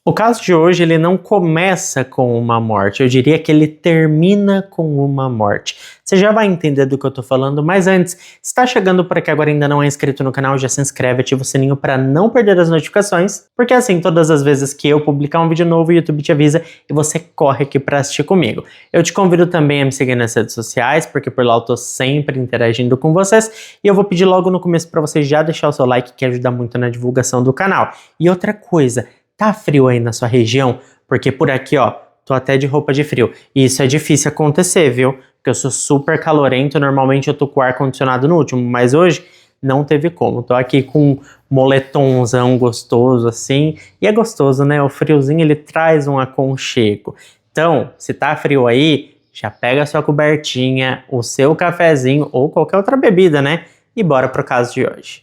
O caso de hoje, ele não começa com uma morte, eu diria que ele termina com uma morte. Você já vai entender do que eu tô falando, mas antes, se está chegando por aqui agora e ainda não é inscrito no canal, já se inscreve, ativa o sininho para não perder as notificações, porque assim, todas as vezes que eu publicar um vídeo novo, o YouTube te avisa e você corre aqui para assistir comigo. Eu te convido também a me seguir nas redes sociais, porque por lá eu tô sempre interagindo com vocês, e eu vou pedir logo no começo para você já deixar o seu like, que ajuda muito na divulgação do canal. E outra coisa, tá frio aí na sua região? Porque por aqui, ó, tô até de roupa de frio. E isso é difícil acontecer, viu? Porque eu sou super calorento, normalmente eu tô com o ar-condicionado no último, mas hoje não teve como. Tô aqui com um moletomzão gostoso assim. E é gostoso, né? O friozinho, ele traz um aconchego. Então, se tá frio aí, já pega a sua cobertinha, o seu cafezinho ou qualquer outra bebida, né? E bora pro caso de hoje.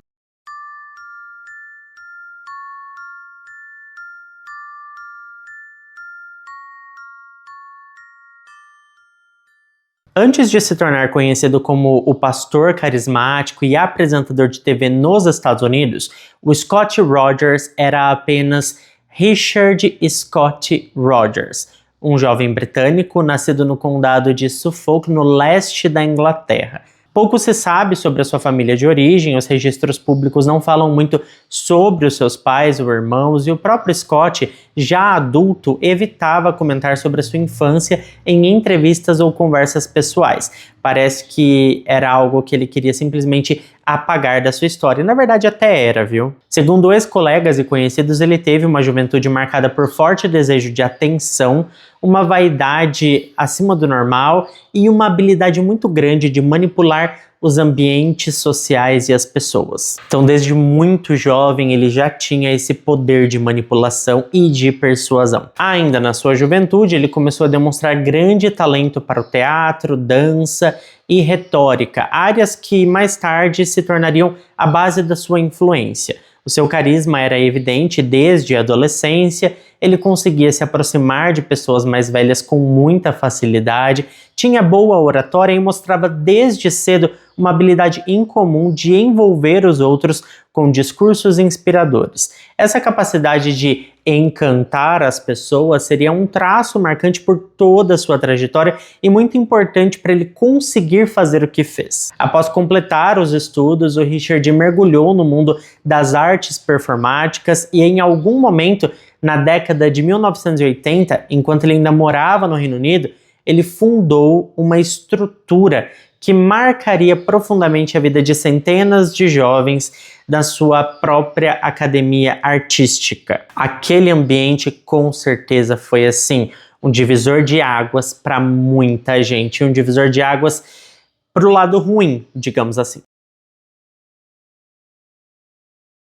Antes de se tornar conhecido como o pastor carismático e apresentador de TV nos Estados Unidos, o Scott Rogers era apenas Richard Scott Rogers, um jovem britânico nascido no condado de Suffolk, no leste da Inglaterra. Pouco se sabe sobre a sua família de origem, os registros públicos não falam muito sobre os seus pais ou irmãos, e o próprio Scott, já adulto, evitava comentar sobre a sua infância em entrevistas ou conversas pessoais. Parece que era algo que ele queria simplesmente apagar da sua história, e na verdade até era, viu? Segundo ex-colegas e conhecidos, ele teve uma juventude marcada por forte desejo de atenção, uma vaidade acima do normal e uma habilidade muito grande de manipular os ambientes sociais e as pessoas. Então, desde muito jovem, ele já tinha esse poder de manipulação e de persuasão. Ainda na sua juventude, ele começou a demonstrar grande talento para o teatro, dança e retórica, áreas que mais tarde se tornariam a base da sua influência. O seu carisma era evidente desde a adolescência, ele conseguia se aproximar de pessoas mais velhas com muita facilidade, tinha boa oratória e mostrava desde cedo uma habilidade incomum de envolver os outros com discursos inspiradores. Essa capacidade de encantar as pessoas seria um traço marcante por toda a sua trajetória e muito importante para ele conseguir fazer o que fez. Após completar os estudos, o Richard mergulhou no mundo das artes performáticas e em algum momento, na década de 1980, enquanto ele ainda morava no Reino Unido, ele fundou uma estrutura que marcaria profundamente a vida de centenas de jovens da sua própria academia artística. Aquele ambiente com certeza foi assim, um divisor de águas para muita gente, um divisor de águas para o lado ruim, digamos assim.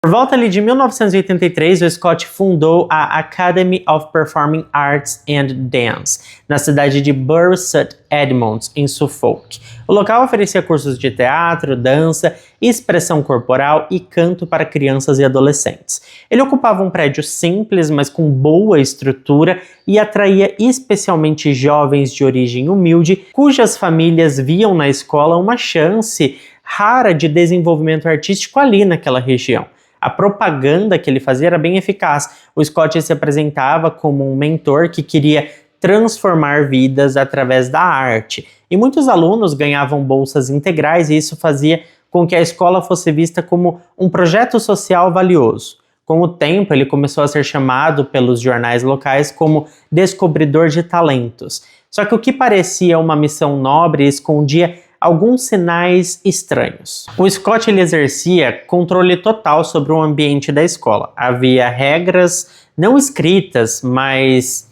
Por volta ali de 1983, o Scott fundou a Academy of Performing Arts and Dance, na cidade de Bury St Edmunds, em Suffolk. O local oferecia cursos de teatro, dança, expressão corporal e canto para crianças e adolescentes. Ele ocupava um prédio simples, mas com boa estrutura e atraía especialmente jovens de origem humilde, cujas famílias viam na escola uma chance rara de desenvolvimento artístico ali naquela região. A propaganda que ele fazia era bem eficaz. O Scott se apresentava como um mentor que queria transformar vidas através da arte. E muitos alunos ganhavam bolsas integrais e isso fazia com que a escola fosse vista como um projeto social valioso. Com o tempo, ele começou a ser chamado pelos jornais locais como descobridor de talentos. Só que o que parecia uma missão nobre escondia alguns sinais estranhos. O Scott ele exercia controle total sobre o ambiente da escola. Havia regras não escritas, mas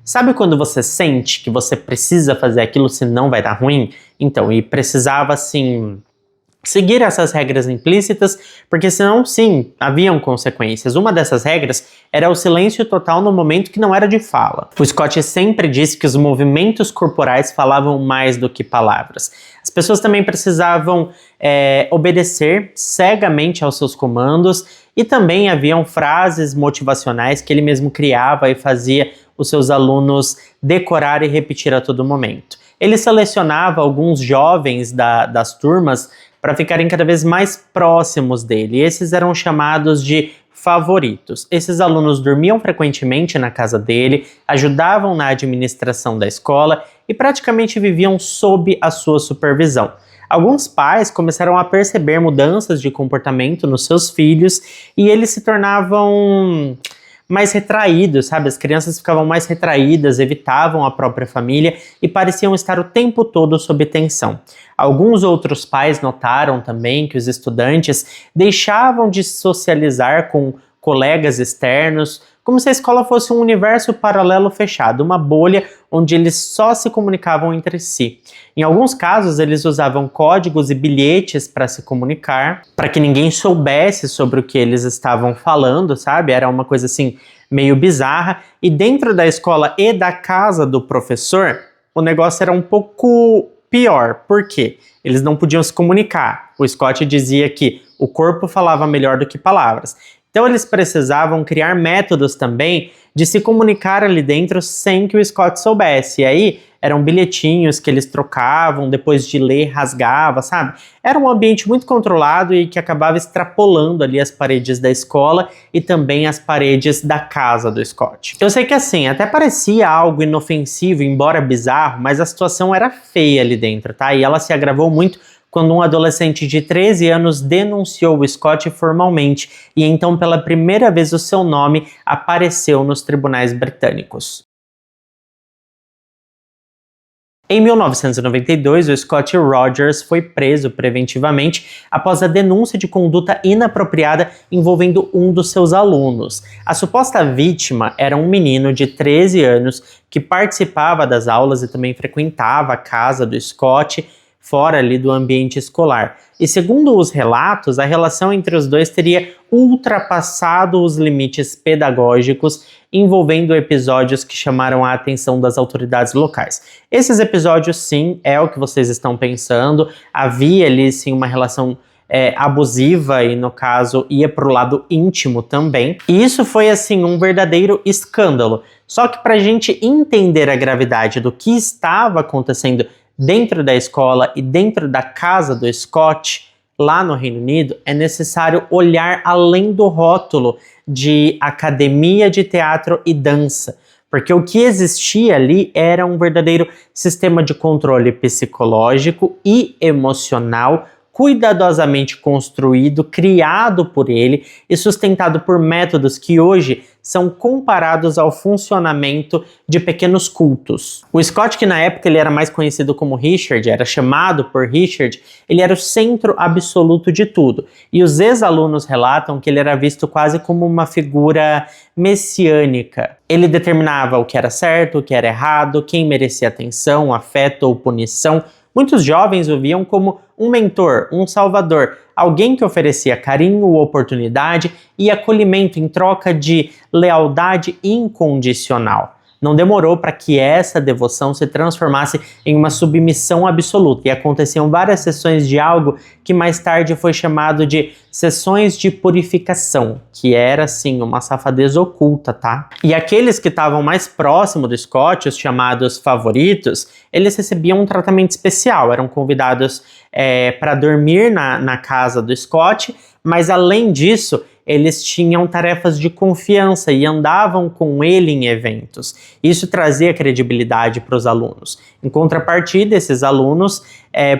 sabe quando você sente que você precisa fazer aquilo senão vai dar ruim? Então, e precisava assim seguir essas regras implícitas, porque senão, sim, haviam consequências. Uma dessas regras era o silêncio total no momento que não era de fala. O Scott sempre disse que os movimentos corporais falavam mais do que palavras. As pessoas também precisavam obedecer cegamente aos seus comandos e também haviam frases motivacionais que ele mesmo criava e fazia os seus alunos decorar e repetir a todo momento. Ele selecionava alguns jovens das turmas para ficarem cada vez mais próximos dele. E esses eram chamados de favoritos. Esses alunos dormiam frequentemente na casa dele, ajudavam na administração da escola e praticamente viviam sob a sua supervisão. Alguns pais começaram a perceber mudanças de comportamento nos seus filhos e eles se tornavam mais retraídos, sabe? As crianças ficavam mais retraídas, evitavam a própria família e pareciam estar o tempo todo sob tensão. Alguns outros pais notaram também que os estudantes deixavam de socializar com colegas externos, como se a escola fosse um universo paralelo fechado, uma bolha onde eles só se comunicavam entre si. Em alguns casos, eles usavam códigos e bilhetes para se comunicar, para que ninguém soubesse sobre o que eles estavam falando, sabe? Era uma coisa assim, meio bizarra. E dentro da escola e da casa do professor, o negócio era um pouco pior. Por quê? Eles não podiam se comunicar. O Scott dizia que o corpo falava melhor do que palavras. Então eles precisavam criar métodos também de se comunicar ali dentro sem que o Scott soubesse. E aí eram bilhetinhos que eles trocavam, depois de ler, rasgava, sabe? Era um ambiente muito controlado e que acabava extrapolando ali as paredes da escola e também as paredes da casa do Scott. Eu sei que assim, até parecia algo inofensivo, embora bizarro, mas a situação era feia ali dentro, tá? E ela se agravou muito quando um adolescente de 13 anos denunciou o Scott formalmente e então pela primeira vez o seu nome apareceu nos tribunais britânicos. Em 1992, o Scott Rogers foi preso preventivamente após a denúncia de conduta inapropriada envolvendo um dos seus alunos. A suposta vítima era um menino de 13 anos que participava das aulas e também frequentava a casa do Scott, fora ali do ambiente escolar. E segundo os relatos, a relação entre os dois teria ultrapassado os limites pedagógicos, envolvendo episódios que chamaram a atenção das autoridades locais. Esses episódios, sim, é o que vocês estão pensando. Havia ali, sim, uma relação abusiva e, no caso, ia para o lado íntimo também. E isso foi, assim, um verdadeiro escândalo. Só que para a gente entender a gravidade do que estava acontecendo dentro da escola e dentro da casa do Scott, lá no Reino Unido, é necessário olhar além do rótulo de academia de teatro e dança, porque o que existia ali era um verdadeiro sistema de controle psicológico e emocional, cuidadosamente construído, criado por ele e sustentado por métodos que hoje são comparados ao funcionamento de pequenos cultos. O Scott, que na época ele era mais conhecido como Richard, era chamado por Richard, ele era o centro absoluto de tudo. E os ex-alunos relatam que ele era visto quase como uma figura messiânica. Ele determinava o que era certo, o que era errado, quem merecia atenção, afeto ou punição. Muitos jovens o viam como um mentor, um salvador, alguém que oferecia carinho, oportunidade e acolhimento em troca de lealdade incondicional. Não demorou para que essa devoção se transformasse em uma submissão absoluta e aconteciam várias sessões de algo que mais tarde foi chamado de sessões de purificação, que era, assim, uma safadeza oculta, tá? E aqueles que estavam mais próximo do Scott, os chamados favoritos, eles recebiam um tratamento especial, eram convidados para dormir na casa do Scott, mas além disso, eles tinham tarefas de confiança e andavam com ele em eventos. Isso trazia credibilidade para os alunos. Em contrapartida, esses alunos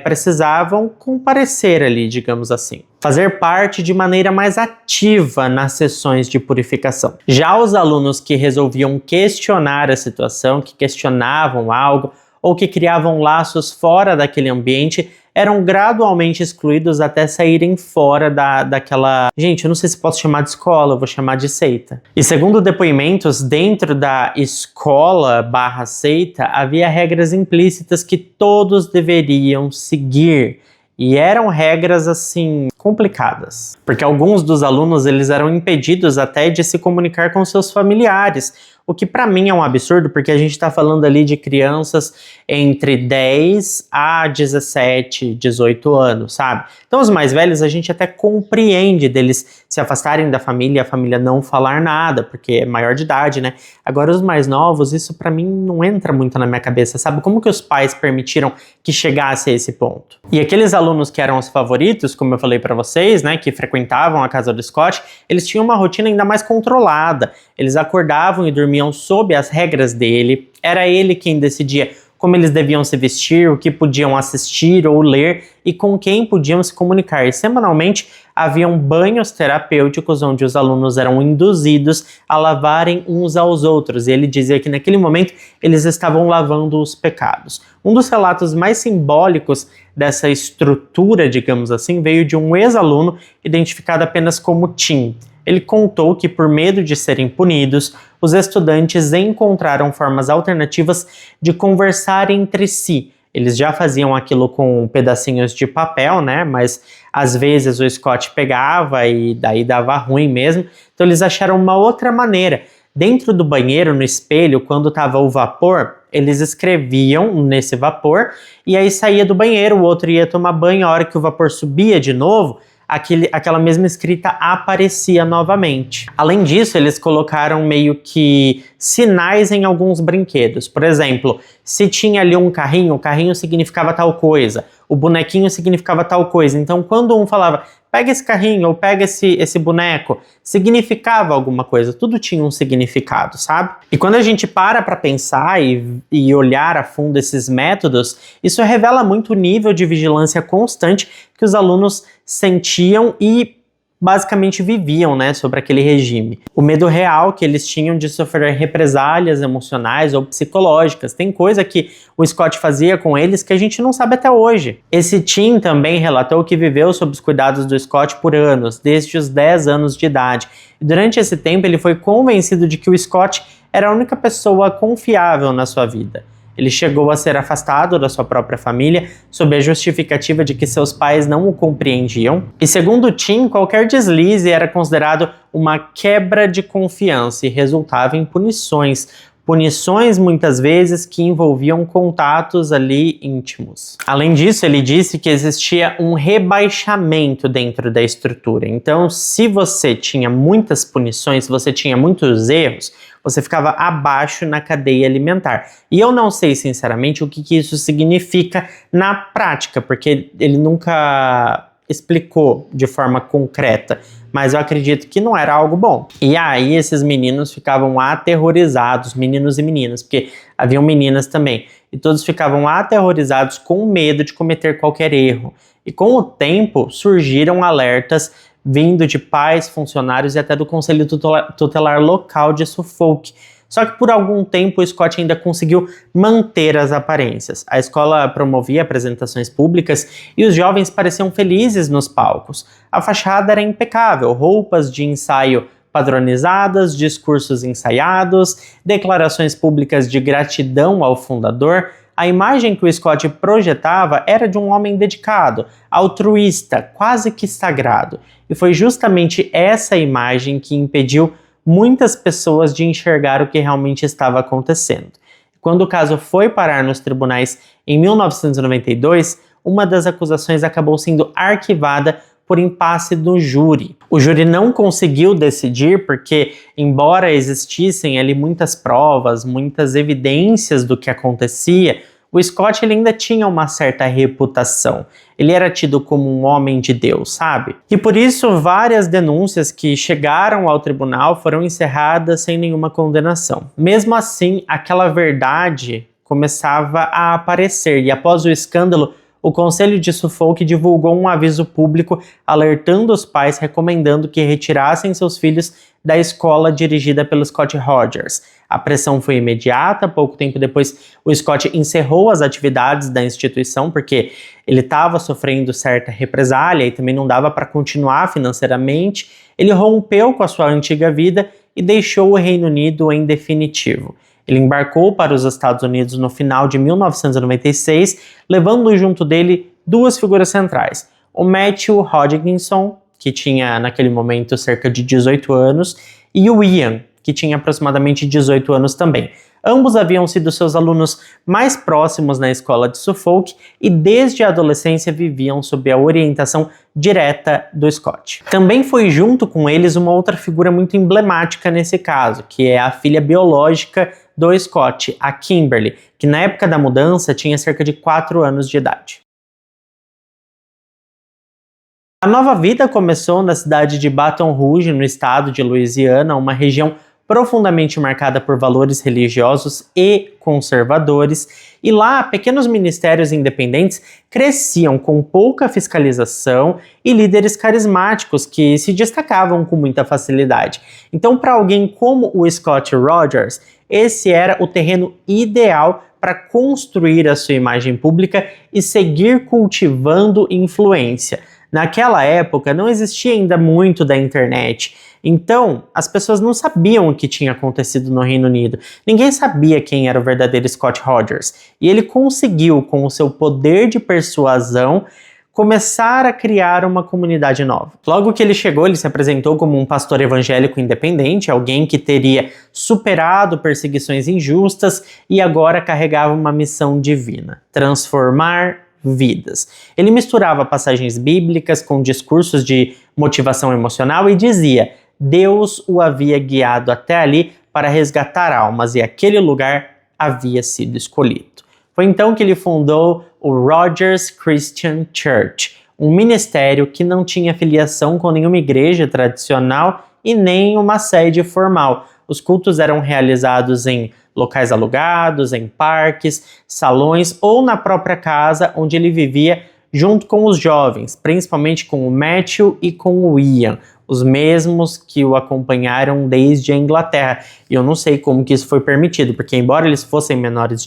precisavam comparecer ali, digamos assim. Fazer parte de maneira mais ativa nas sessões de purificação. Já os alunos que resolviam questionar a situação, que questionavam algo, ou que criavam laços fora daquele ambiente, eram gradualmente excluídos até saírem fora daquela... Gente, eu não sei se posso chamar de escola, eu vou chamar de seita. E segundo depoimentos, dentro da escola/seita, havia regras implícitas que todos deveriam seguir. E eram regras, assim, complicadas. Porque alguns dos alunos, eles eram impedidos até de se comunicar com seus familiares. o que para mim é um absurdo, porque a gente está falando ali de crianças entre 10 a 17, 18 anos, sabe? Então os mais velhos a gente até compreende deles se afastarem da família e a família não falar nada, porque é maior de idade, né? Agora os mais novos, isso para mim não entra muito na minha cabeça, sabe? Como que os pais permitiram que chegasse a esse ponto? E aqueles alunos que eram os favoritos, como eu falei para vocês, né, que frequentavam a casa do Scott, eles tinham uma rotina ainda mais controlada. Eles acordavam e dormiam sob as regras dele. Era ele quem decidia como eles deviam se vestir, o que podiam assistir ou ler e com quem podiam se comunicar. E semanalmente haviam banhos terapêuticos onde os alunos eram induzidos a lavarem uns aos outros. E ele dizia que naquele momento eles estavam lavando os pecados. Um dos relatos mais simbólicos dessa estrutura, digamos assim, veio de um ex-aluno identificado apenas como Tim. Ele contou que, por medo de serem punidos, os estudantes encontraram formas alternativas de conversar entre si. Eles já faziam aquilo com pedacinhos de papel, né? Mas às vezes o Scott pegava e daí dava ruim mesmo. Então eles acharam uma outra maneira. Dentro do banheiro, no espelho, quando estava o vapor, eles escreviam nesse vapor e aí saía do banheiro, o outro ia tomar banho, a hora que o vapor subia de novo, aquela mesma escrita aparecia novamente. Além disso, eles colocaram meio que sinais em alguns brinquedos. Por exemplo, se tinha ali um carrinho, o carrinho significava tal coisa, o bonequinho significava tal coisa. Então, quando um falava, pega esse carrinho ou pega esse boneco, significava alguma coisa. Tudo tinha um significado, sabe? E quando a gente para pensar e olhar a fundo esses métodos, isso revela muito o nível de vigilância constante que os alunos sentiam e basicamente viviam, né, sobre aquele regime. O medo real que eles tinham de sofrer represálias emocionais ou psicológicas. Tem coisa que o Scott fazia com eles que a gente não sabe até hoje. Esse Tim também relatou que viveu sob os cuidados do Scott por anos, desde os 10 anos de idade. E durante esse tempo ele foi convencido de que o Scott era a única pessoa confiável na sua vida. Ele chegou a ser afastado da sua própria família sob a justificativa de que seus pais não o compreendiam. E segundo Tim, qualquer deslize era considerado uma quebra de confiança e resultava em punições. Punições muitas vezes que envolviam contatos ali íntimos. Além disso, ele disse que existia um rebaixamento dentro da estrutura. Então, se você tinha muitas punições, se você tinha muitos erros, você ficava abaixo na cadeia alimentar. E eu não sei, sinceramente, o que isso significa na prática, porque ele nunca explicou de forma concreta, mas eu acredito que não era algo bom. E aí esses meninos ficavam aterrorizados, meninos e meninas, porque haviam meninas também, e todos ficavam aterrorizados com medo de cometer qualquer erro. E com o tempo surgiram alertas vindo de pais, funcionários e até do Conselho Tutelar Local de Suffolk. Só que por algum tempo o Scott ainda conseguiu manter as aparências. A escola promovia apresentações públicas e os jovens pareciam felizes nos palcos. A fachada era impecável, roupas de ensaio padronizadas, discursos ensaiados, declarações públicas de gratidão ao fundador. A imagem que o Scott projetava era de um homem dedicado, altruísta, quase que sagrado. E foi justamente essa imagem que impediu muitas pessoas de enxergar o que realmente estava acontecendo. Quando o caso foi parar nos tribunais em 1992, uma das acusações acabou sendo arquivada por impasse do júri. O júri não conseguiu decidir porque, embora existissem ali muitas provas, muitas evidências do que acontecia, o Scott ele ainda tinha uma certa reputação. Ele era tido como um homem de Deus, sabe? E por isso várias denúncias que chegaram ao tribunal foram encerradas sem nenhuma condenação. Mesmo assim, aquela verdade começava a aparecer e após o escândalo, o Conselho de Suffolk divulgou um aviso público alertando os pais, recomendando que retirassem seus filhos da escola dirigida pelo Scott Rogers. A pressão foi imediata, pouco tempo depois o Scott encerrou as atividades da instituição porque ele estava sofrendo certa represália e também não dava para continuar financeiramente. Ele rompeu com a sua antiga vida e deixou o Reino Unido em definitivo. Ele embarcou para os Estados Unidos no final de 1996, levando junto dele duas figuras centrais. O Matthew Hodgkinson, que tinha naquele momento cerca de 18 anos, e o Ian, que tinha aproximadamente 18 anos também. Ambos haviam sido seus alunos mais próximos na escola de Suffolk e desde a adolescência viviam sob a orientação direta do Scott. Também foi junto com eles uma outra figura muito emblemática nesse caso, que é a filha biológica do Scott, a Kimberly, que na época da mudança tinha cerca de 4 anos de idade. A nova vida começou na cidade de Baton Rouge, no estado de Louisiana, uma região profundamente marcada por valores religiosos e conservadores, e lá pequenos ministérios independentes cresciam com pouca fiscalização e líderes carismáticos que se destacavam com muita facilidade. Então, para alguém como o Scott Rogers, esse era o terreno ideal para construir a sua imagem pública e seguir cultivando influência. Naquela época não existia ainda muito da internet, então as pessoas não sabiam o que tinha acontecido no Reino Unido. Ninguém sabia quem era o verdadeiro Scott Rogers. E ele conseguiu, com o seu poder de persuasão, começar a criar uma comunidade nova. Logo que ele chegou, ele se apresentou como um pastor evangélico independente, alguém que teria superado perseguições injustas e agora carregava uma missão divina: transformar vidas. Ele misturava passagens bíblicas com discursos de motivação emocional e dizia: Deus o havia guiado até ali para resgatar almas e aquele lugar havia sido escolhido. Foi então que ele fundou o Rogers Christian Church, um ministério que não tinha filiação com nenhuma igreja tradicional e nem uma sede formal. Os cultos eram realizados em locais alugados, em parques, salões ou na própria casa onde ele vivia junto com os jovens, principalmente com o Matthew e com o Ian, os mesmos que o acompanharam desde a Inglaterra. E eu não sei como que isso foi permitido, porque embora eles fossem maiores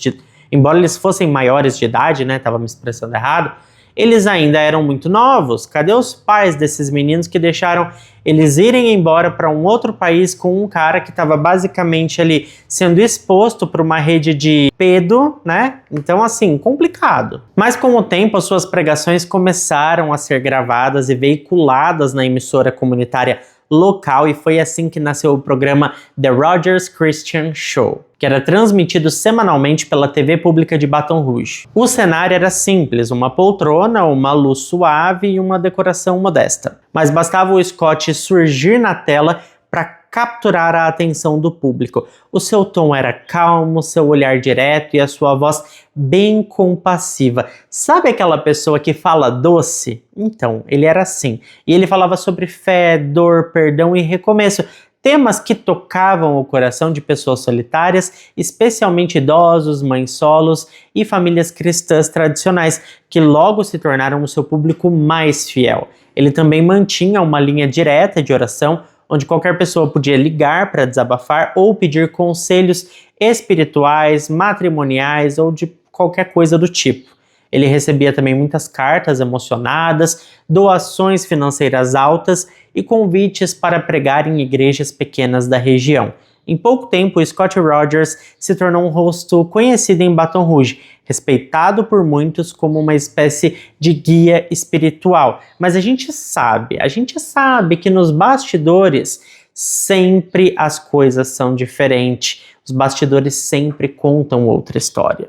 de idade, né, tava me expressando errado, eles ainda eram muito novos. Cadê os pais desses meninos que deixaram eles irem embora para um outro país com um cara que estava basicamente ali sendo exposto para uma rede de pedo, né? Então, assim, complicado. Mas com o tempo, as suas pregações começaram a ser gravadas e veiculadas na emissora comunitária local, e foi assim que nasceu o programa The Rogers Christian Show, que era transmitido semanalmente pela TV pública de Baton Rouge. O cenário era simples, uma poltrona, uma luz suave e uma decoração modesta. Mas bastava o Scott surgir na tela para capturar a atenção do público. O seu tom era calmo, seu olhar direto e a sua voz bem compassiva. Sabe aquela pessoa que fala doce? Então, ele era assim. E ele falava sobre fé, dor, perdão e recomeço. Temas que tocavam o coração de pessoas solitárias, especialmente idosos, mães solos e famílias cristãs tradicionais, que logo se tornaram o seu público mais fiel. Ele também mantinha uma linha direta de oração, onde qualquer pessoa podia ligar para desabafar ou pedir conselhos espirituais, matrimoniais ou de qualquer coisa do tipo. Ele recebia também muitas cartas emocionadas, doações financeiras altas e convites para pregar em igrejas pequenas da região. Em pouco tempo, Scott Rogers se tornou um rosto conhecido em Baton Rouge, respeitado por muitos como uma espécie de guia espiritual. Mas a gente sabe que nos bastidores sempre as coisas são diferentes. Os bastidores sempre contam outra história.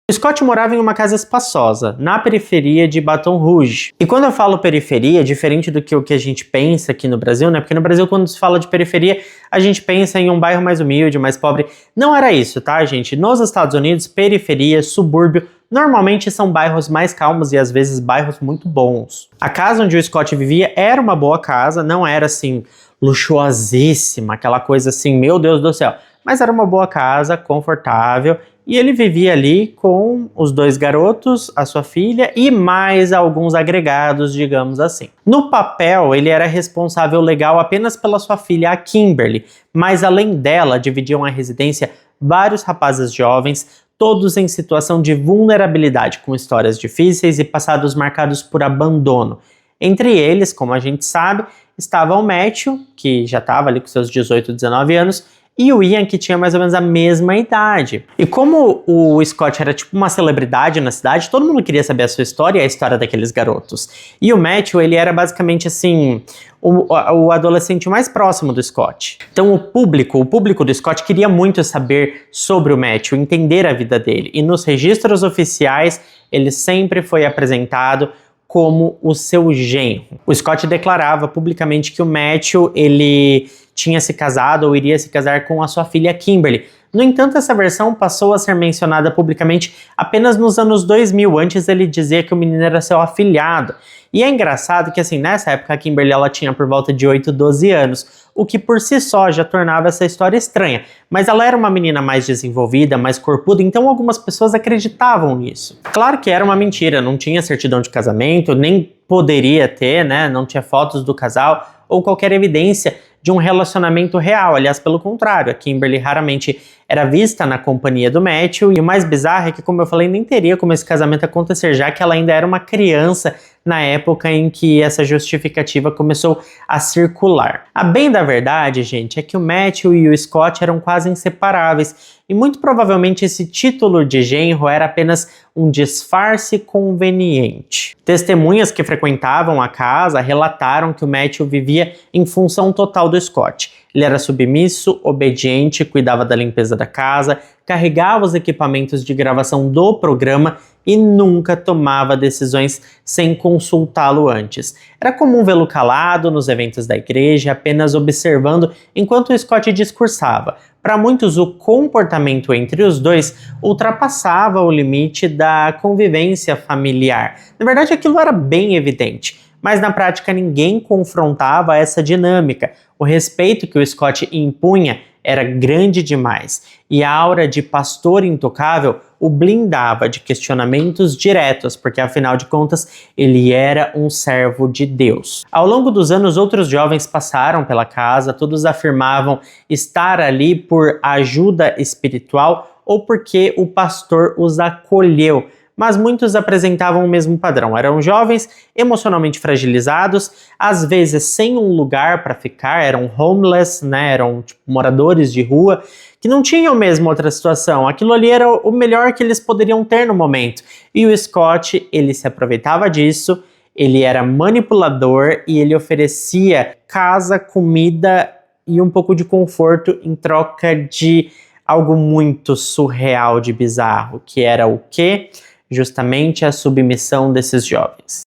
Scott morava em uma casa espaçosa, na periferia de Baton Rouge. E quando eu falo periferia, diferente do que a gente pensa aqui no Brasil, né? Porque no Brasil, quando se fala de periferia, a gente pensa em um bairro mais humilde, mais pobre. Não era isso, tá, gente? Nos Estados Unidos, periferia, subúrbio, normalmente são bairros mais calmos e às vezes bairros muito bons. A casa onde o Scott vivia era uma boa casa, não era assim luxuosíssima, aquela coisa assim, meu Deus do céu. Mas era uma boa casa, confortável. E ele vivia ali com os 2 garotos, a sua filha e mais alguns agregados, digamos assim. No papel, ele era responsável legal apenas pela sua filha, a Kimberly, mas além dela, dividiam a residência vários rapazes jovens, todos em situação de vulnerabilidade, com histórias difíceis e passados marcados por abandono. Entre eles, como a gente sabe, estava o Matthew, que já estava ali com seus 18, 19 anos, e o Ian, que tinha mais ou menos a mesma idade. E como o Scott era tipo uma celebridade na cidade, todo mundo queria saber a sua história e a história daqueles garotos. E o Matthew, ele era basicamente assim, o adolescente mais próximo do Scott. Então o público do Scott queria muito saber sobre o Matthew, entender a vida dele. E nos registros oficiais, ele sempre foi apresentado como o seu genro. O Scott declarava publicamente que o Matthew, ele tinha se casado ou iria se casar com a sua filha Kimberly. No entanto, essa versão passou a ser mencionada publicamente apenas nos anos 2000, antes ele dizer que o menino era seu afilhado. E é engraçado que, assim, nessa época a Kimberly ela tinha por volta de 8, 12 anos, o que por si só já tornava essa história estranha. Mas ela era uma menina mais desenvolvida, mais corpuda, então algumas pessoas acreditavam nisso. Claro que era uma mentira, não tinha certidão de casamento, nem poderia ter, né? Não tinha fotos do casal ou qualquer evidência de um relacionamento real. Aliás, pelo contrário, a Kimberly raramente era vista na companhia do Matthew, e o mais bizarro é que, como eu falei, nem teria como esse casamento acontecer, já que ela ainda era uma criança na época em que essa justificativa começou a circular. A bem da verdade, gente, é que o Matthew e o Scott eram quase inseparáveis, e muito provavelmente esse título de genro era apenas um disfarce conveniente. Testemunhas que frequentavam a casa relataram que o Matthew vivia em função total do Scott. Ele era submisso, obediente, cuidava da limpeza da casa, carregava os equipamentos de gravação do programa e nunca tomava decisões sem consultá-lo antes. Era comum vê-lo calado nos eventos da igreja, apenas observando enquanto o Scott discursava. Para muitos, o comportamento entre os dois ultrapassava o limite da convivência familiar. Na verdade, aquilo era bem evidente, mas na prática ninguém confrontava essa dinâmica. O respeito que o Scott impunha era grande demais, e a aura de pastor intocável o blindava de questionamentos diretos, porque afinal de contas ele era um servo de Deus. Ao longo dos anos, outros jovens passaram pela casa, todos afirmavam estar ali por ajuda espiritual ou porque o pastor os acolheu, mas muitos apresentavam o mesmo padrão. Eram jovens emocionalmente fragilizados, às vezes sem um lugar para ficar, eram homeless, né? Eram tipo, moradores de rua, que não tinham mesmo outra situação. Aquilo ali era o melhor que eles poderiam ter no momento. E o Scott, ele se aproveitava disso, ele era manipulador e ele oferecia casa, comida e um pouco de conforto em troca de algo muito surreal de bizarro, que era o quê? Justamente a submissão desses jovens.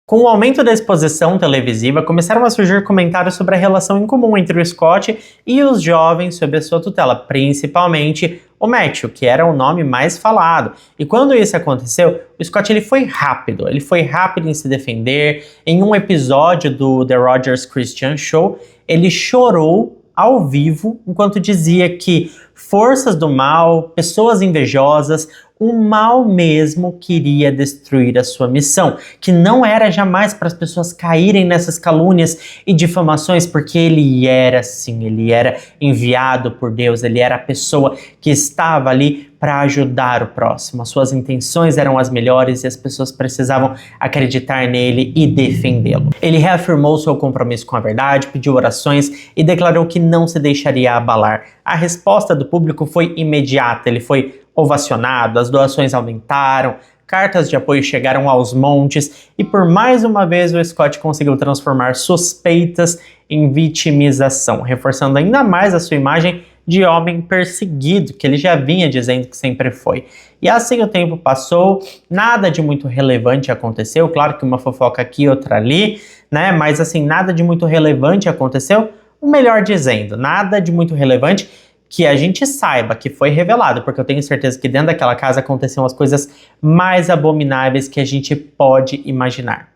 Com o aumento da exposição televisiva, começaram a surgir comentários sobre a relação em comum entre o Scott e os jovens sob a sua tutela, principalmente o Matthew, que era o nome mais falado. E quando isso aconteceu, o Scott ele foi rápido em se defender. Em um episódio do The Rogers Christian Show, ele chorou ao vivo enquanto dizia que forças do mal, pessoas invejosas, o mal mesmo queria destruir a sua missão, que não era jamais para as pessoas caírem nessas calúnias e difamações, porque ele era sim, ele era enviado por Deus, ele era a pessoa que estava ali para ajudar o próximo. As suas intenções eram as melhores e as pessoas precisavam acreditar nele e defendê-lo. Ele reafirmou seu compromisso com a verdade, pediu orações e declarou que não se deixaria abalar. A resposta do público foi imediata, ele foi ovacionado, as doações aumentaram, cartas de apoio chegaram aos montes e por mais uma vez o Scott conseguiu transformar suspeitas em vitimização, reforçando ainda mais a sua imagem de homem perseguido, que ele já vinha dizendo que sempre foi. E assim o tempo passou, nada de muito relevante aconteceu, claro que uma fofoca aqui, outra ali, né? Mas assim, nada de muito relevante aconteceu, ou melhor dizendo, nada de muito relevante que a gente saiba que foi revelado, porque eu tenho certeza que dentro daquela casa aconteciam as coisas mais abomináveis que a gente pode imaginar.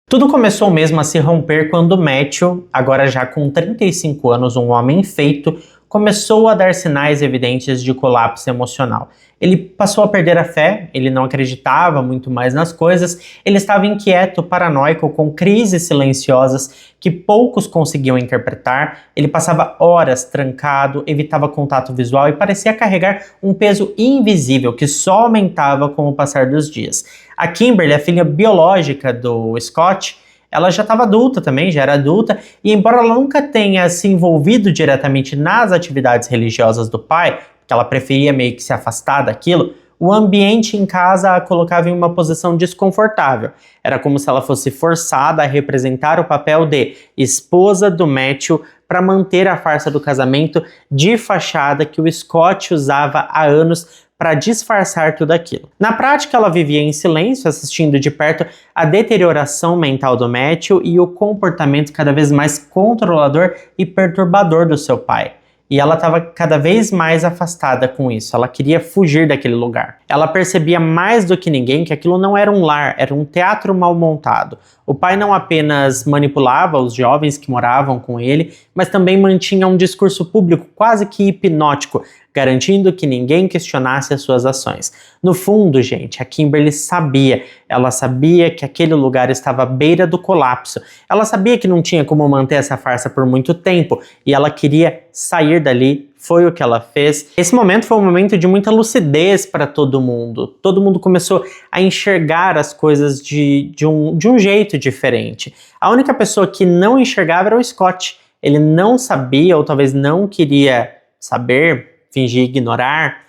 Tudo começou mesmo a se romper quando Matthew, agora já com 35 anos, um homem feito, começou a dar sinais evidentes de colapso emocional. Ele passou a perder a fé, ele não acreditava muito mais nas coisas, ele estava inquieto, paranoico, com crises silenciosas que poucos conseguiam interpretar, ele passava horas trancado, evitava contato visual e parecia carregar um peso invisível que só aumentava com o passar dos dias. A Kimberly, a filha biológica do Scott, ela já estava adulta também, já era adulta, e embora ela nunca tenha se envolvido diretamente nas atividades religiosas do pai, porque ela preferia meio que se afastar daquilo, o ambiente em casa a colocava em uma posição desconfortável. Era como se ela fosse forçada a representar o papel de esposa do Matthew para manter a farsa do casamento de fachada que o Scott usava há anos para disfarçar tudo aquilo. Na prática, ela vivia em silêncio, assistindo de perto a deterioração mental do Matthew e o comportamento cada vez mais controlador e perturbador do seu pai. E ela estava cada vez mais afastada com isso, ela queria fugir daquele lugar. Ela percebia mais do que ninguém que aquilo não era um lar, era um teatro mal montado. O pai não apenas manipulava os jovens que moravam com ele, mas também mantinha um discurso público quase que hipnótico, garantindo que ninguém questionasse as suas ações. No fundo, gente, a Kimberly sabia. Ela sabia que aquele lugar estava à beira do colapso. Ela sabia que não tinha como manter essa farsa por muito tempo e ela queria sair dali. Foi o que ela fez. Esse momento foi um momento de muita lucidez para todo mundo. Todo mundo começou a enxergar as coisas de um jeito diferente. A única pessoa que não enxergava era o Scott. Ele não sabia, ou talvez não queria saber, fingir ignorar,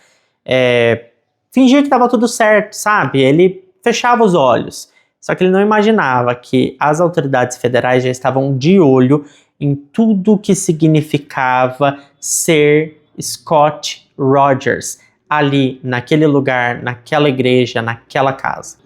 fingir que estava tudo certo, sabe? Ele fechava os olhos. Só que ele não imaginava que as autoridades federais já estavam de olho em tudo que significava ser Scott Rogers, ali, naquele lugar, naquela igreja, naquela casa.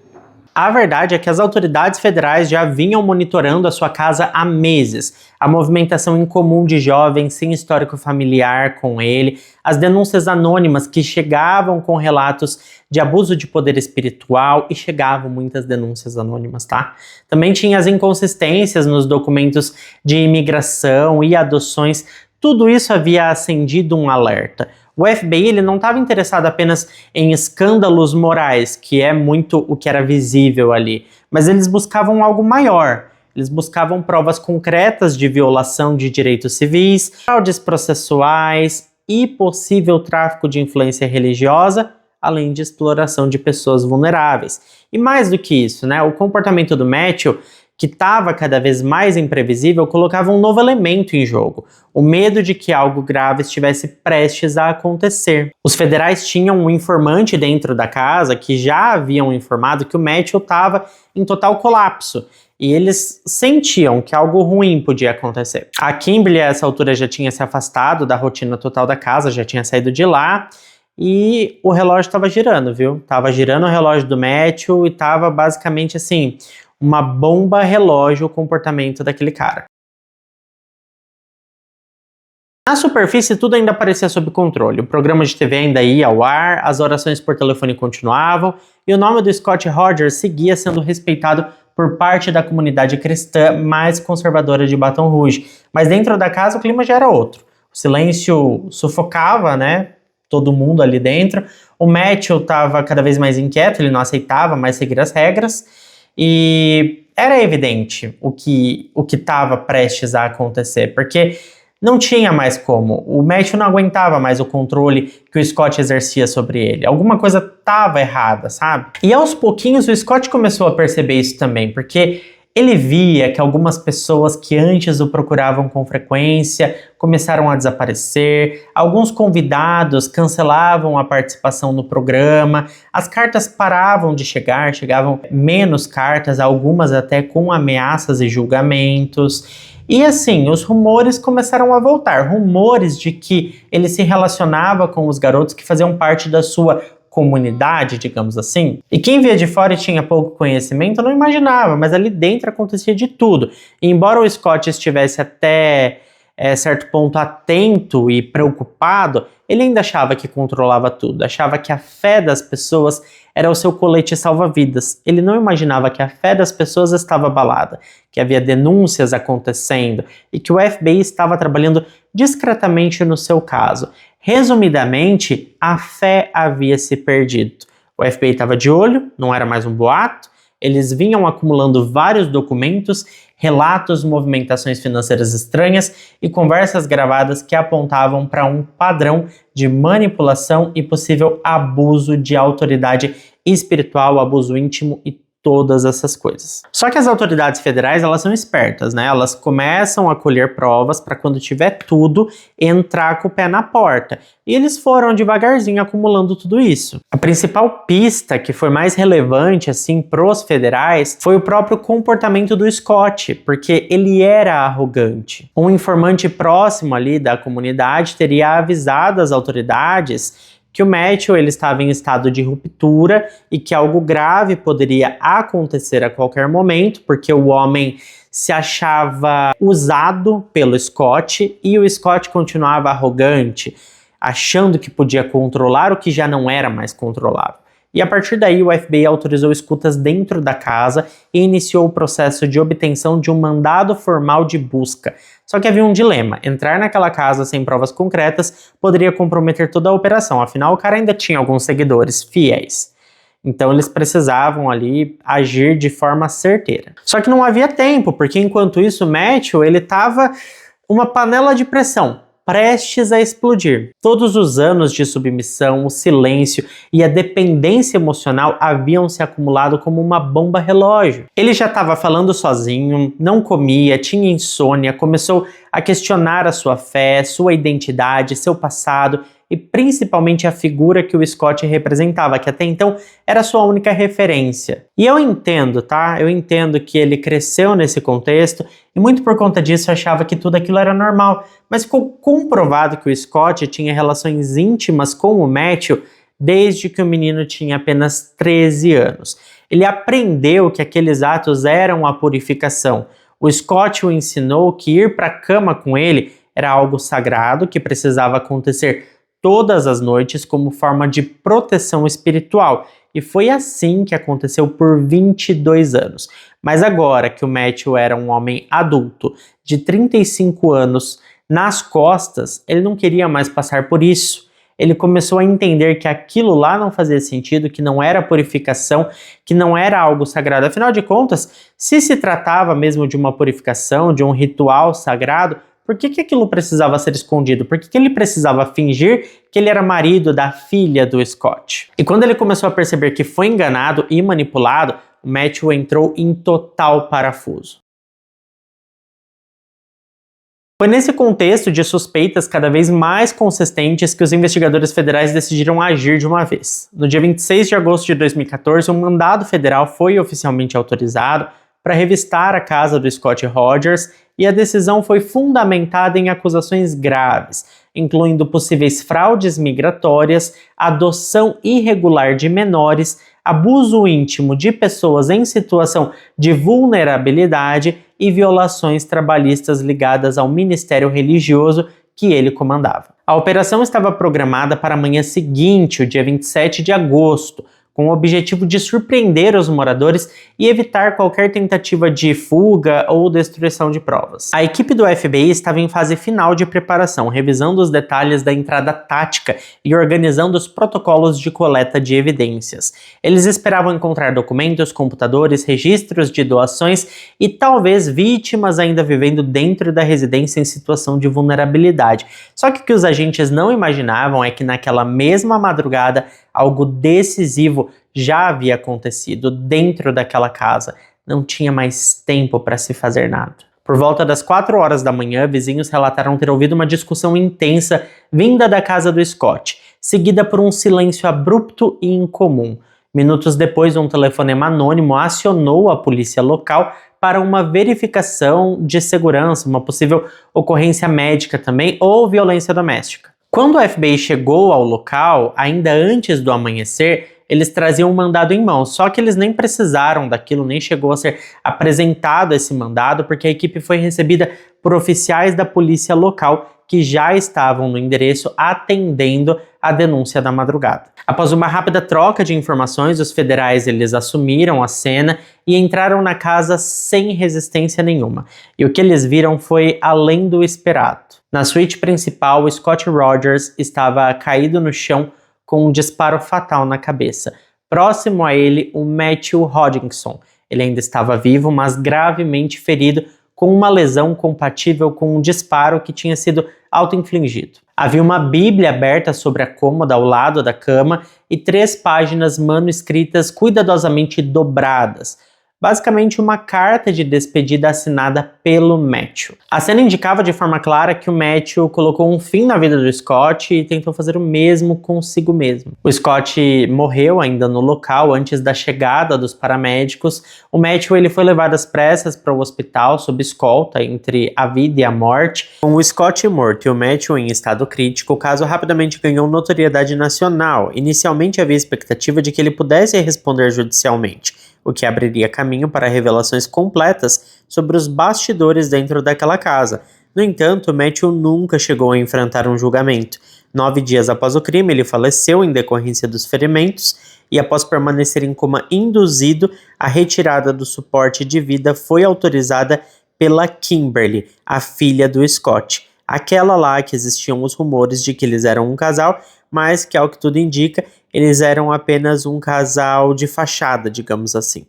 A verdade é que as autoridades federais já vinham monitorando a sua casa há meses. A movimentação incomum de jovens sem histórico familiar com ele, as denúncias anônimas que chegavam com relatos de abuso de poder espiritual, e chegavam muitas denúncias anônimas, tá? Também tinha as inconsistências nos documentos de imigração e adoções. Tudo isso havia acendido um alerta. O FBI ele não estava interessado apenas em escândalos morais, que é muito o que era visível ali, mas eles buscavam algo maior. Eles buscavam provas concretas de violação de direitos civis, fraudes processuais e possível tráfico de influência religiosa, além de exploração de pessoas vulneráveis. E mais do que isso, né, o comportamento do Matthew, que estava cada vez mais imprevisível, colocava um novo elemento em jogo: o medo de que algo grave estivesse prestes a acontecer. Os federais tinham um informante dentro da casa que já haviam informado que o Matthew estava em total colapso, e eles sentiam que algo ruim podia acontecer. A Kimberly, a essa altura, já tinha se afastado da rotina total da casa, já tinha saído de lá, e o relógio estava girando, viu? Tava girando o relógio do Matthew e tava basicamente assim, uma bomba relógio o comportamento daquele cara. Na superfície, tudo ainda parecia sob controle. O programa de TV ainda ia ao ar, as orações por telefone continuavam, e o nome do Scott Rogers seguia sendo respeitado por parte da comunidade cristã mais conservadora de Baton Rouge. Mas dentro da casa o clima já era outro. O silêncio sufocava, né? Todo mundo ali dentro. O Matthew estava cada vez mais inquieto, ele não aceitava mais seguir as regras. E era evidente o que estava prestes a acontecer, porque não tinha mais como. O Matthew não aguentava mais o controle que o Scott exercia sobre ele. Alguma coisa estava errada, sabe? E aos pouquinhos o Scott começou a perceber isso também, porque ele via que algumas pessoas que antes o procuravam com frequência começaram a desaparecer, alguns convidados cancelavam a participação no programa, as cartas paravam de chegar, chegavam menos cartas, algumas até com ameaças e julgamentos. E assim, os rumores começaram a voltar, rumores de que ele se relacionava com os garotos que faziam parte da sua comunidade, digamos assim. E quem via de fora e tinha pouco conhecimento não imaginava, mas ali dentro acontecia de tudo. E embora o Scott estivesse até certo ponto atento e preocupado, ele ainda achava que controlava tudo, achava que a fé das pessoas era o seu colete salva-vidas. Ele não imaginava que a fé das pessoas estava abalada, que havia denúncias acontecendo e que o FBI estava trabalhando discretamente no seu caso. Resumidamente, a fé havia se perdido. O FBI estava de olho, não era mais um boato, eles vinham acumulando vários documentos, relatos, movimentações financeiras estranhas e conversas gravadas que apontavam para um padrão de manipulação e possível abuso de autoridade espiritual, abuso íntimo e todas essas coisas. Só que as autoridades federais, elas são espertas, né? Elas começam a colher provas para quando tiver tudo, entrar com o pé na porta. E eles foram devagarzinho acumulando tudo isso. A principal pista que foi mais relevante, assim, pros federais, foi o próprio comportamento do Scott, porque ele era arrogante. Um informante próximo ali da comunidade teria avisado as autoridades que o Matthew ele estava em estado de ruptura e que algo grave poderia acontecer a qualquer momento, porque o homem se achava usado pelo Scott e o Scott continuava arrogante, achando que podia controlar o que já não era mais controlável. E a partir daí o FBI autorizou escutas dentro da casa e iniciou o processo de obtenção de um mandado formal de busca. Só que havia um dilema: entrar naquela casa sem provas concretas poderia comprometer toda a operação, afinal o cara ainda tinha alguns seguidores fiéis. Então eles precisavam ali agir de forma certeira. Só que não havia tempo, porque enquanto isso o Matthew ele estava uma panela de pressão, prestes a explodir. Todos os anos de submissão, o silêncio e a dependência emocional haviam se acumulado como uma bomba relógio. Ele já estava falando sozinho, não comia, tinha insônia, começou a questionar a sua fé, sua identidade, seu passado e principalmente a figura que o Scott representava, que até então era sua única referência. E eu entendo, tá? Eu entendo que ele cresceu nesse contexto e muito por conta disso achava que tudo aquilo era normal, mas ficou comprovado que o Scott tinha relações íntimas com o Matthew desde que o menino tinha apenas 13 anos. Ele aprendeu que aqueles atos eram a purificação. O Scott o ensinou que ir para a cama com ele era algo sagrado que precisava acontecer todas as noites como forma de proteção espiritual. E foi assim que aconteceu por 22 anos. Mas agora que o Matthew era um homem adulto, de 35 anos, nas costas, ele não queria mais passar por isso. Ele começou a entender que aquilo lá não fazia sentido, que não era purificação, que não era algo sagrado. Afinal de contas, se tratava mesmo de uma purificação, de um ritual sagrado, por que aquilo precisava ser escondido? Por que ele precisava fingir que ele era marido da filha do Scott? E quando ele começou a perceber que foi enganado e manipulado, o Matthew entrou em total parafuso. Foi nesse contexto de suspeitas cada vez mais consistentes que os investigadores federais decidiram agir de uma vez. No dia 26 de agosto de 2014, um mandado federal foi oficialmente autorizado para revistar a casa do Scott Rogers e a decisão foi fundamentada em acusações graves, incluindo possíveis fraudes migratórias, adoção irregular de menores, abuso íntimo de pessoas em situação de vulnerabilidade e violações trabalhistas ligadas ao ministério religioso que ele comandava. A operação estava programada para a manhã seguinte, o dia 27 de agosto, com o objetivo de surpreender os moradores e evitar qualquer tentativa de fuga ou destruição de provas. A equipe do FBI estava em fase final de preparação, revisando os detalhes da entrada tática e organizando os protocolos de coleta de evidências. Eles esperavam encontrar documentos, computadores, registros de doações e talvez vítimas ainda vivendo dentro da residência em situação de vulnerabilidade. Só que o que os agentes não imaginavam é que naquela mesma madrugada algo decisivo já havia acontecido dentro daquela casa. Não tinha mais tempo para se fazer nada. Por volta das 4 horas da manhã, vizinhos relataram ter ouvido uma discussão intensa vinda da casa do Scott, seguida por um silêncio abrupto e incomum. Minutos depois, um telefonema anônimo acionou a polícia local para uma verificação de segurança, uma possível ocorrência médica também ou violência doméstica. Quando o FBI chegou ao local, ainda antes do amanhecer, eles traziam um mandado em mãos, só que eles nem precisaram daquilo, nem chegou a ser apresentado esse mandado, porque a equipe foi recebida por oficiais da polícia local que já estavam no endereço atendendo a denúncia da madrugada. Após uma rápida troca de informações, os federais eles assumiram a cena e entraram na casa sem resistência nenhuma. E o que eles viram foi além do esperado. Na suíte principal, o Scott Rogers estava caído no chão com um disparo fatal na cabeça. Próximo a ele, o Matthew Hodgkinson. Ele ainda estava vivo, mas gravemente ferido, com uma lesão compatível com um disparo que tinha sido auto-infligido. Havia uma Bíblia aberta sobre a cômoda ao lado da cama e 3 páginas manuscritas cuidadosamente dobradas. Basicamente uma carta de despedida assinada pelo Matthew. A cena indicava de forma clara que o Matthew colocou um fim na vida do Scott e tentou fazer o mesmo consigo mesmo. O Scott morreu ainda no local antes da chegada dos paramédicos. O Matthew ele foi levado às pressas para o hospital sob escolta entre a vida e a morte. Com o Scott morto e o Matthew em estado crítico, o caso rapidamente ganhou notoriedade nacional. Inicialmente havia expectativa de que ele pudesse responder judicialmente, o que abriria caminho para revelações completas sobre os bastidores dentro daquela casa. No entanto, Matthew nunca chegou a enfrentar um julgamento. 9 dias após o crime, ele faleceu em decorrência dos ferimentos e, após permanecer em coma induzido, a retirada do suporte de vida foi autorizada pela Kimberly, a filha do Scott. Aquela lá que existiam os rumores de que eles eram um casal, mas que, ao que tudo indica, eles eram apenas um casal de fachada, digamos assim.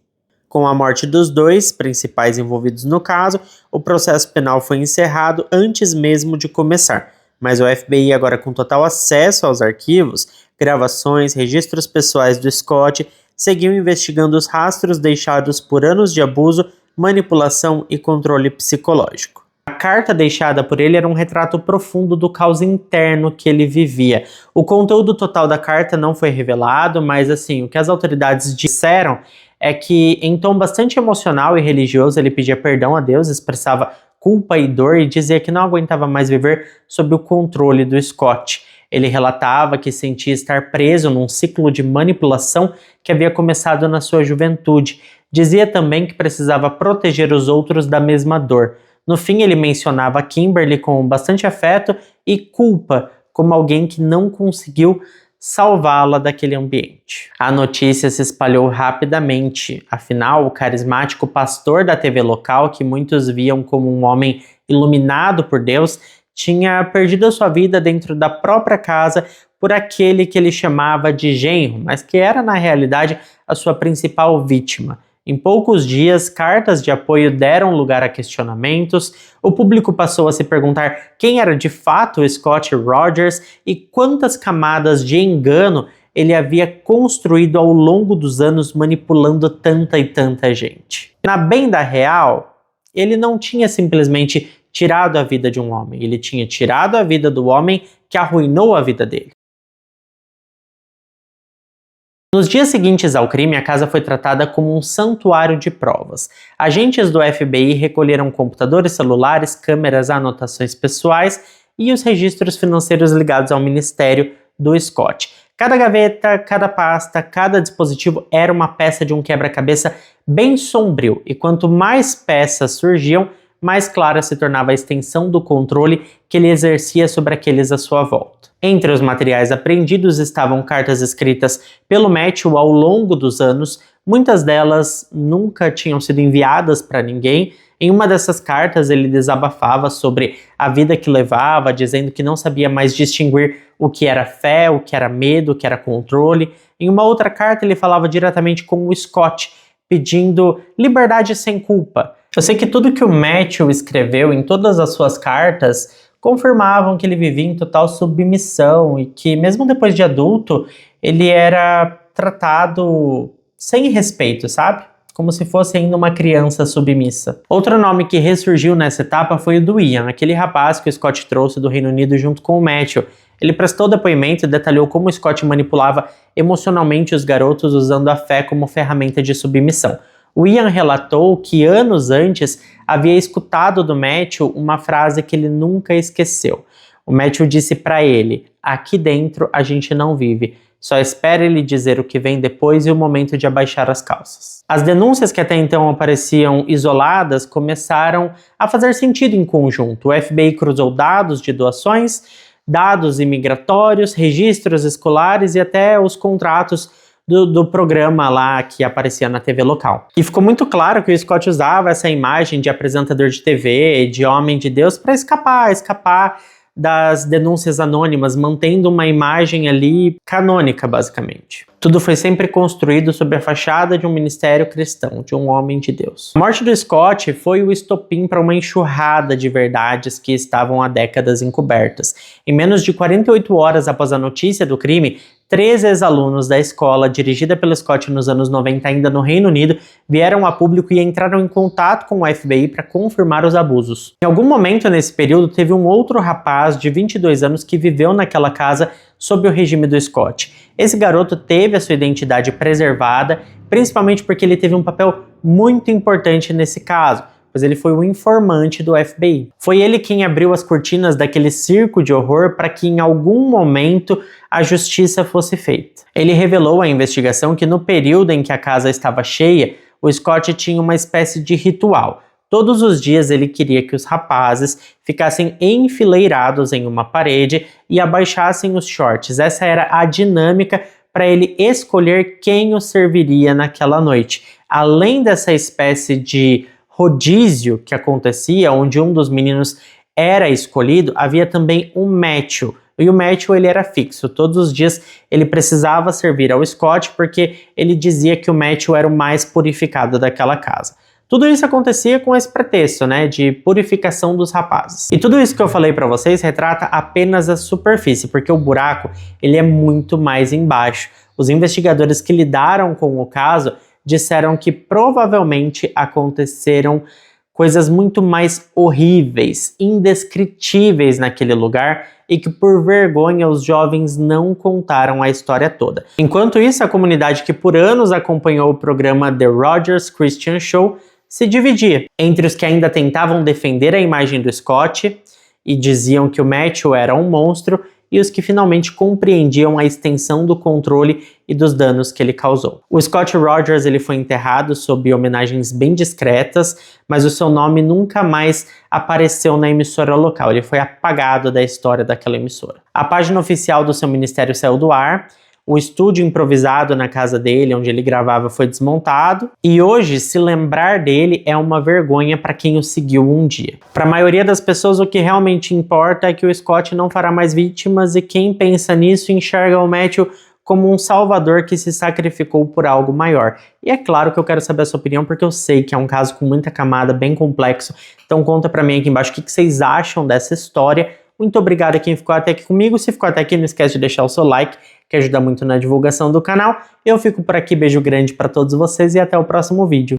Com a morte dos 2 principais envolvidos no caso, o processo penal foi encerrado antes mesmo de começar. Mas o FBI, agora com total acesso aos arquivos, gravações, registros pessoais do Scott, seguiu investigando os rastros deixados por anos de abuso, manipulação e controle psicológico. A carta deixada por ele era um retrato profundo do caos interno que ele vivia. O conteúdo total da carta não foi revelado, mas assim, o que as autoridades disseram é que, em tom bastante emocional e religioso, ele pedia perdão a Deus, expressava culpa e dor e dizia que não aguentava mais viver sob o controle do Scott. Ele relatava que sentia estar preso num ciclo de manipulação que havia começado na sua juventude. Dizia também que precisava proteger os outros da mesma dor. No fim, ele mencionava Kimberly com bastante afeto e culpa, como alguém que não conseguiu salvá-la daquele ambiente. A notícia se espalhou rapidamente. Afinal, o carismático pastor da TV local, que muitos viam como um homem iluminado por Deus, tinha perdido a sua vida dentro da própria casa por aquele que ele chamava de genro, mas que era, na realidade, a sua principal vítima. Em poucos dias, cartas de apoio deram lugar a questionamentos, o público passou a se perguntar quem era de fato o Scott Rogers e quantas camadas de engano ele havia construído ao longo dos anos manipulando tanta e tanta gente. Na bem da real, ele não tinha simplesmente tirado a vida de um homem, ele tinha tirado a vida do homem que arruinou a vida dele. Nos dias seguintes ao crime, a casa foi tratada como um santuário de provas. Agentes do FBI recolheram computadores celulares, câmeras, anotações pessoais e os registros financeiros ligados ao ministério do Scott. Cada gaveta, cada pasta, cada dispositivo era uma peça de um quebra-cabeça bem sombrio, e quanto mais peças surgiam, mais clara se tornava a extensão do controle que ele exercia sobre aqueles à sua volta. Entre os materiais apreendidos estavam cartas escritas pelo Matthew ao longo dos anos, muitas delas nunca tinham sido enviadas para ninguém. Em uma dessas cartas ele desabafava sobre a vida que levava, dizendo que não sabia mais distinguir o que era fé, o que era medo, o que era controle. Em uma outra carta ele falava diretamente com o Scott, pedindo liberdade sem culpa. Eu sei que tudo que o Matthew escreveu em todas as suas cartas confirmavam que ele vivia em total submissão e que, mesmo depois de adulto, ele era tratado sem respeito, sabe? Como se fosse ainda uma criança submissa. Outro nome que ressurgiu nessa etapa foi o do Ian, aquele rapaz que o Scott trouxe do Reino Unido junto com o Matthew. Ele prestou depoimento e detalhou como o Scott manipulava emocionalmente os garotos usando a fé como ferramenta de submissão. O Ian relatou que anos antes havia escutado do Matthew uma frase que ele nunca esqueceu. O Matthew disse para ele: "Aqui dentro a gente não vive, só espera ele dizer o que vem depois e o momento de abaixar as calças." As denúncias que até então apareciam isoladas começaram a fazer sentido em conjunto. O FBI cruzou dados de doações, dados imigratórios, registros escolares e até os contratos do programa lá que aparecia na TV local. E ficou muito claro que o Scott usava essa imagem de apresentador de TV, de homem de Deus, para escapar das denúncias anônimas, mantendo uma imagem ali canônica, basicamente. Tudo foi sempre construído sob a fachada de um ministério cristão, de um homem de Deus. A morte do Scott foi o estopim para uma enxurrada de verdades que estavam há décadas encobertas. Em menos de 48 horas após a notícia do crime, 3 ex-alunos da escola, dirigida pelo Scott nos anos 90 ainda no Reino Unido, vieram a público e entraram em contato com o FBI para confirmar os abusos. Em algum momento nesse período, teve um outro rapaz de 22 anos que viveu naquela casa sob o regime do Scott. Esse garoto teve a sua identidade preservada, principalmente porque ele teve um papel muito importante nesse caso, pois ele foi o informante do FBI. Foi ele quem abriu as cortinas daquele circo de horror para que em algum momento a justiça fosse feita. Ele revelou à investigação que no período em que a casa estava cheia, o Scott tinha uma espécie de ritual. Todos os dias ele queria que os rapazes ficassem enfileirados em uma parede e abaixassem os shorts. Essa era a dinâmica para ele escolher quem o serviria naquela noite. Além dessa espécie de rodízio que acontecia, onde um dos meninos era escolhido, havia também um Matthew. E o Matthew ele era fixo. Todos os dias ele precisava servir ao Scott porque ele dizia que o Matthew era o mais purificado daquela casa. Tudo isso acontecia com esse pretexto, né, de purificação dos rapazes. E tudo isso que eu falei para vocês retrata apenas a superfície, porque o buraco ele é muito mais embaixo. Os investigadores que lidaram com o caso disseram que provavelmente aconteceram coisas muito mais horríveis, indescritíveis naquele lugar e que por vergonha os jovens não contaram a história toda. Enquanto isso, a comunidade que por anos acompanhou o programa The Rogers Christian Show se dividia entre os que ainda tentavam defender a imagem do Scott e diziam que o Matthew era um monstro e os que finalmente compreendiam a extensão do controle e dos danos que ele causou. O Scott Rogers ele foi enterrado sob homenagens bem discretas, mas o seu nome nunca mais apareceu na emissora local, ele foi apagado da história daquela emissora. A página oficial do seu ministério saiu do ar, o estúdio improvisado na casa dele, onde ele gravava, foi desmontado. E hoje, se lembrar dele é uma vergonha para quem o seguiu um dia. Para a maioria das pessoas, o que realmente importa é que o Scott não fará mais vítimas e quem pensa nisso enxerga o Matthew como um salvador que se sacrificou por algo maior. E é claro que eu quero saber a sua opinião, porque eu sei que é um caso com muita camada, bem complexo. Então conta para mim aqui embaixo o que vocês acham dessa história. Muito obrigado a quem ficou até aqui comigo. Se ficou até aqui, não esquece de deixar o seu like, que ajuda muito na divulgação do canal. Eu fico por aqui, beijo grande para todos vocês e até o próximo vídeo.